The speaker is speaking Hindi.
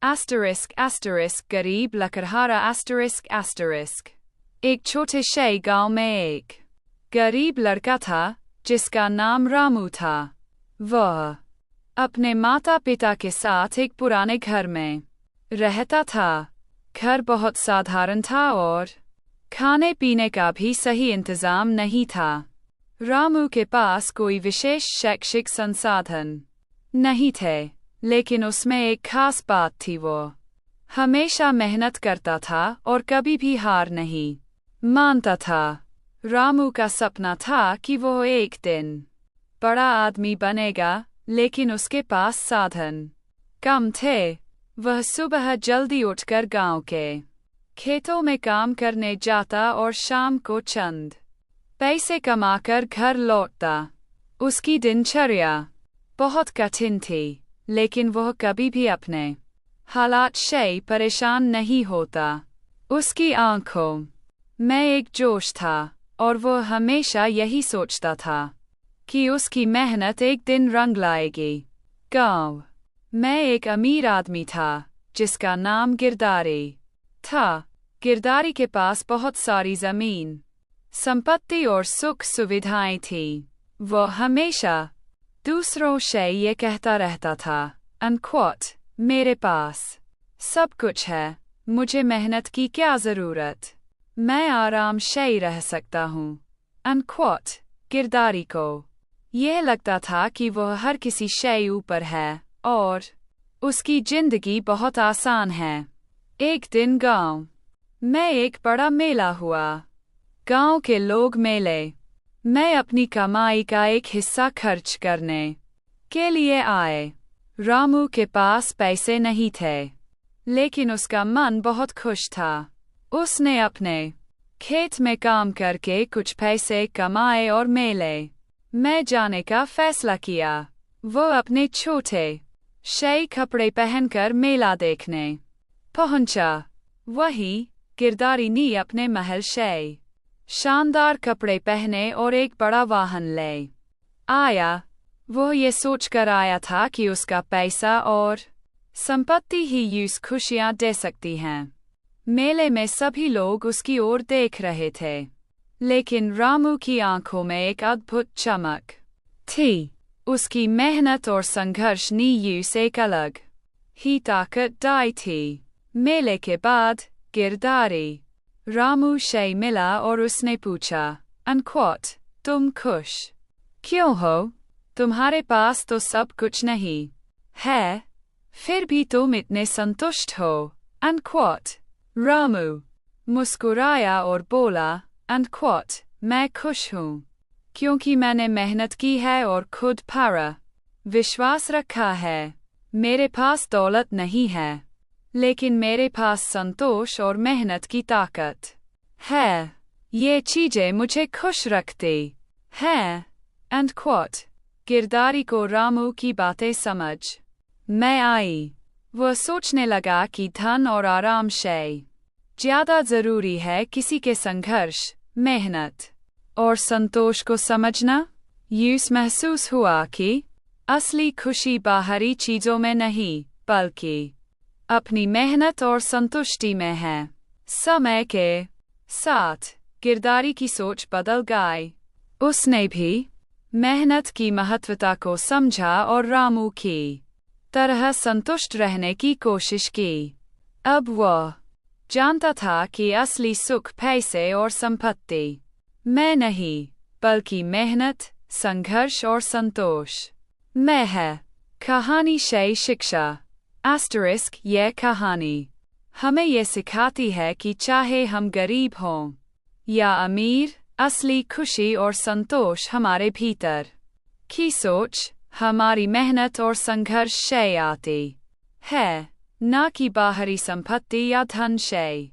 Asterisk asterisk गरीब लकड़हारा asterisk asterisk। एक छोटे से गांव में एक गरीब लड़का था जिसका नाम रामू था। वह अपने माता पिता के साथ एक पुराने घर में रहता था। घर बहुत साधारण था और खाने पीने का भी सही इंतजाम नहीं था। रामू के पास कोई विशेष शैक्षिक संसाधन नहीं थे, लेकिन उसमें एक खास बात थी। वो हमेशा मेहनत करता था और कभी भी हार नहीं मानता था। रामू का सपना था कि वो एक दिन बड़ा आदमी बनेगा, लेकिन उसके पास साधन कम थे। वह सुबह जल्दी उठकर गांव के खेतों में काम करने जाता और शाम को चंद पैसे कमाकर घर लौटता। उसकी दिनचर्या बहुत कठिन थी, लेकिन वह कभी भी अपने हालात से परेशान नहीं होता। उसकी आंखों में एक जोश था और वह हमेशा यही सोचता था कि उसकी मेहनत एक दिन रंग लाएगी। गांव में एक अमीर आदमी था जिसका नाम गिरदारी था। गिरदारी के पास बहुत सारी जमीन, संपत्ति और सुख सुविधाएं थी। वह हमेशा दूसरों से ये कहता रहता था, अनक्वोट, मेरे पास सब कुछ है, मुझे मेहनत की क्या जरूरत, मैं आराम से रह सकता हूँ। अनक्वोट। गिरदारी को यह लगता था कि वह हर किसी से ऊपर है और उसकी जिंदगी बहुत आसान है। एक दिन गांव में एक बड़ा मेला हुआ। गांव के लोग मेले में अपनी कमाई का एक हिस्सा खर्च करने के लिए आए। रामू के पास पैसे नहीं थे, लेकिन उसका मन बहुत खुश था। उसने अपने खेत में काम करके कुछ पैसे कमाए और मेले में जाने का फैसला किया। वो अपने छोटे से कपड़े पहनकर मेला देखने पहुंचा। वहीं गिरदारी ने अपने महल से शानदार कपड़े पहने और एक बड़ा वाहन ले आया। वह ये सोचकर आया था कि उसका पैसा और संपत्ति ही यूं खुशियां दे सकती हैं। मेले में सभी लोग उसकी ओर देख रहे थे, लेकिन रामू की आंखों में एक अद्भुत चमक थी। उसकी मेहनत और संघर्ष ने यूं एक अलग ही ताकत दी थी। मेले के बाद गिरदारी रामू से मिला और उसने पूछा, अनक्वोट, तुम खुश क्यों हो? तुम्हारे पास तो सब कुछ नहीं है, फिर भी तुम इतने संतुष्ट हो? अनक्वोट। रामू मुस्कुराया और बोला, अनक्वोट, मैं खुश हूँ क्योंकि मैंने मेहनत की है और खुद पर विश्वास रखा है। मेरे पास दौलत नहीं है, लेकिन मेरे पास संतोष और मेहनत की ताकत है। ये चीजें मुझे खुश रखती हैं। अनक्वोट। गिरदारी को रामू की बातें समझ में आई। वह सोचने लगा कि धन और आराम से ज्यादा जरूरी है किसी के संघर्ष, मेहनत और संतोष को समझना। यूं महसूस हुआ कि असली खुशी बाहरी चीजों में नहीं, बल्कि अपनी मेहनत और संतुष्टि में है। समय के साथ गिरदारी की सोच बदल गई। उसने भी मेहनत की महत्वता को समझा और रामू की तरह संतुष्ट रहने की कोशिश की। अब वह जानता था कि असली सुख पैसे और संपत्ति में नहीं, बल्कि मेहनत, संघर्ष और संतोष में है। कहानी से शिक्षा। एस्टेरिस्क। यह कहानी हमें यह सिखाती है कि चाहे हम गरीब हों या अमीर, असली खुशी और संतोष हमारे भीतर की सोच, हमारी मेहनत और संघर्ष से आती है, न कि बाहरी संपत्ति या धन से।